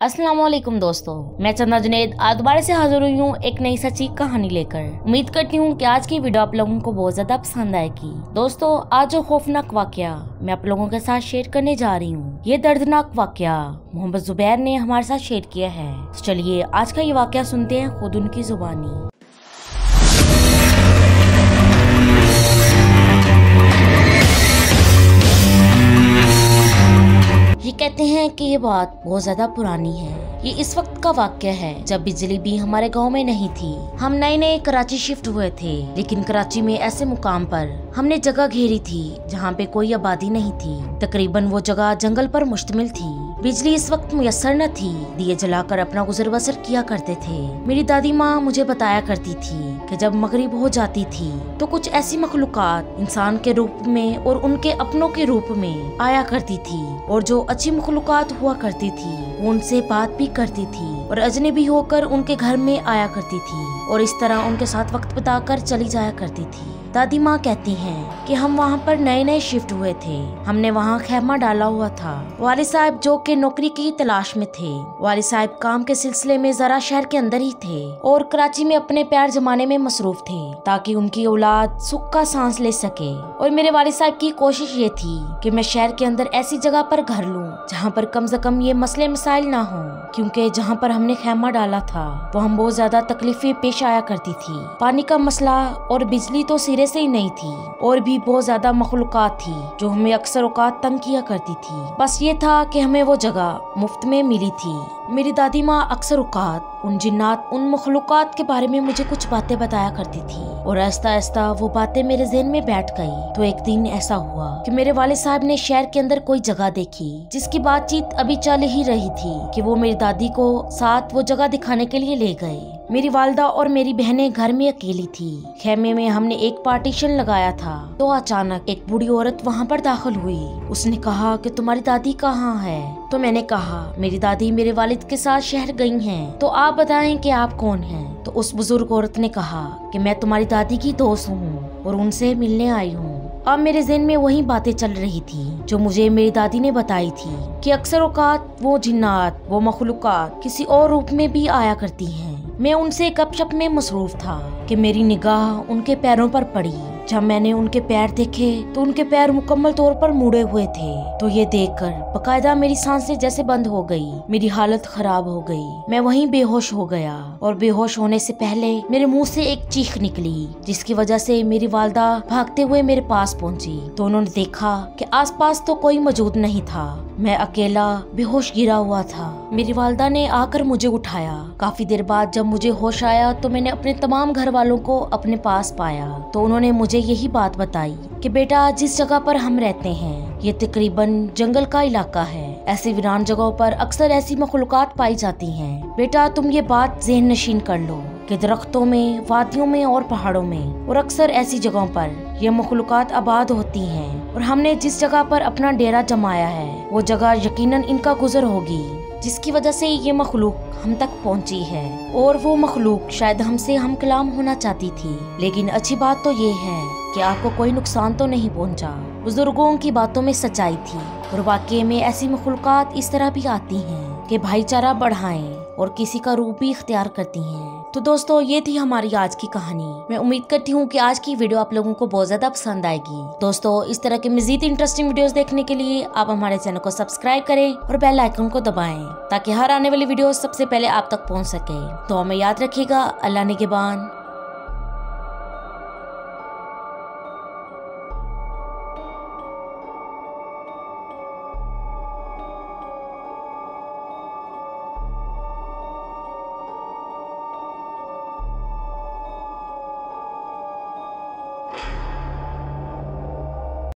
अस्सलाम वालेकुम दोस्तों, मैं चंदा जुनैद आज दोबारा से हाजिर हुई हूँ एक नई सच्ची कहानी लेकर। उम्मीद करती हूँ कि आज की वीडियो आप लोगों को बहुत ज्यादा पसंद आएगी। दोस्तों, आज जो खौफनाक वाकया मैं आप लोगों के साथ शेयर करने जा रही हूँ, ये दर्दनाक वाकया मोहम्मद जुबैर ने हमारे साथ शेयर किया है। तो चलिए आज का ये वाकया सुनते हैं खुद उनकी जुबानी। ये कहते हैं कि ये बात बहुत ज्यादा पुरानी है। ये इस वक्त का वाक्य है जब बिजली भी हमारे गांव में नहीं थी। हम नए नए कराची शिफ्ट हुए थे, लेकिन कराची में ऐसे मुकाम पर हमने जगह घेरी थी जहाँ पे कोई आबादी नहीं थी। तकरीबन वो जगह जंगल पर मुश्तमिल थी। बिजली इस वक्त मुयस्सर न थी। दिए जलाकर अपना गुजर बसर किया करते थे। मेरी दादी माँ मुझे बताया करती थी कि जब मगरिब हो जाती थी तो कुछ ऐसी मखलूकात इंसान के रूप में और उनके अपनों के रूप में आया करती थी, और जो अच्छी मखलूकात हुआ करती थी वो उनसे बात भी करती थी और अजनबी होकर उनके घर में आया करती थी और इस तरह उनके साथ वक्त बिताकर चली जाया करती थी। दादी माँ कहती हैं कि हम वहाँ पर नए नए शिफ्ट हुए थे। हमने वहाँ खैमा डाला हुआ था। वालिद साहब जो कि नौकरी की तलाश में थे। वालिद साहब काम के सिलसिले में जरा शहर के अंदर ही थे और कराची में अपने पैर जमाने में मसरूफ थे ताकि उनकी औलाद सुख का सांस ले सके। और मेरे वालिद साहब की कोशिश ये थी कि मैं शहर के अंदर ऐसी जगह पर घर लूँ जहाँ पर कम से कम ये मसले मसाइल ना हो, क्योंकि जहाँ पर हमने खैमा डाला था वो हम बहुत ज्यादा तकलीफें पेश आया करती थी। पानी का मसला और बिजली तो सिरे से ही नहीं थी, और भी बहुत ज्यादा मखलूकात थी जो हमें अक्सर औकात तंग किया करती थी। बस ये था कि हमें वो जगह मुफ्त में मिली थी। मेरी दादी माँ अक्सर औकात उन जिन्नात उन मखलूकात के बारे में मुझे कुछ बातें बताया करती थी, और आहिस्ता आहिस्ता वो बातें मेरे ज़हन में बैठ गई। तो एक दिन ऐसा हुआ कि मेरे वालिद साहब ने शहर के अंदर कोई जगह देखी जिसकी बातचीत अभी चल ही रही थी कि वो मेरी दादी को साथ वो जगह दिखाने के लिए ले गए। मेरी वालदा और मेरी बहनें घर में अकेली थी। खेमे में हमने एक पार्टीशन लगाया था, तो अचानक एक बूढ़ी औरत वहाँ पर दाखिल हुई। उसने कहा कि तुम्हारी दादी कहाँ है? तो मैंने कहा मेरी दादी मेरे वालिद के साथ शहर गई हैं। तो आप बताएं कि आप कौन हैं? तो उस बुजुर्ग औरत ने कहा कि मैं तुम्हारी दादी की दोस्त हूँ और उनसे मिलने आई हूँ। अब मेरे ज़हन में वही बातें चल रही थी जो मुझे मेरी दादी ने बताई थी कि अक्सर औकात वो जिन्नात वो मखलूकात किसी और रूप में भी आया करती हैं। मैं उनसे गपशप में मसरूफ था कि मेरी निगाह उनके पैरों पर पड़ी। जब मैंने उनके पैर देखे तो उनके पैर मुकम्मल तौर पर मुड़े हुए थे। तो ये देखकर बकायदा मेरी सांसें जैसे बंद हो गई, मेरी हालत खराब हो गई। मैं वहीं बेहोश हो गया, और बेहोश होने से पहले मेरे मुंह से एक चीख निकली जिसकी वजह से मेरी वालदा भागते हुए मेरे पास पहुंची। तो उन्होंने देखा कि आसपास तो कोई मौजूद नहीं था, मैं अकेला बेहोश गिरा हुआ था। मेरी वालदा ने आकर मुझे उठाया। काफी देर बाद जब मुझे होश आया तो मैंने अपने तमाम घर वालों को अपने पास पाया। तो उन्होंने मुझे यही बात बताई कि बेटा, जिस जगह पर हम रहते हैं ये तकरीबन जंगल का इलाका है। ऐसी वीरान जगहों पर अक्सर ऐसी मखलूकात पाई जाती हैं। बेटा, तुम ये बात ज़हन नशीन कर लो कि दरख्तों में, वादियों में और पहाड़ों में और अक्सर ऐसी जगहों पर ये मखलूकात आबाद होती हैं, और हमने जिस जगह पर अपना डेरा जमाया है वो जगह यकीनन इनका गुजर होगी, जिसकी वजह से ये मखलूक हम तक पहुंची है। और वो मखलूक शायद हमसे हम कलाम होना चाहती थी, लेकिन अच्छी बात तो ये है कि आपको कोई नुकसान तो नहीं पहुंचा। बुजुर्गों की बातों में सच्चाई थी, और वाकई में ऐसी मखलूकात इस तरह भी आती हैं कि भाईचारा बढ़ाएं और किसी का रूप भी इख्तियार करती हैं। तो दोस्तों, ये थी हमारी आज की कहानी। मैं उम्मीद करती हूँ कि आज की वीडियो आप लोगों को बहुत ज्यादा पसंद आएगी। दोस्तों, इस तरह के मजीद इंटरेस्टिंग वीडियोस देखने के लिए आप हमारे चैनल को सब्सक्राइब करें और बेल आइकन को दबाएं ताकि हर आने वाली वीडियो सबसे पहले आप तक पहुँच सके। तो हमें याद रखिएगा। अल्लाह निगहबान।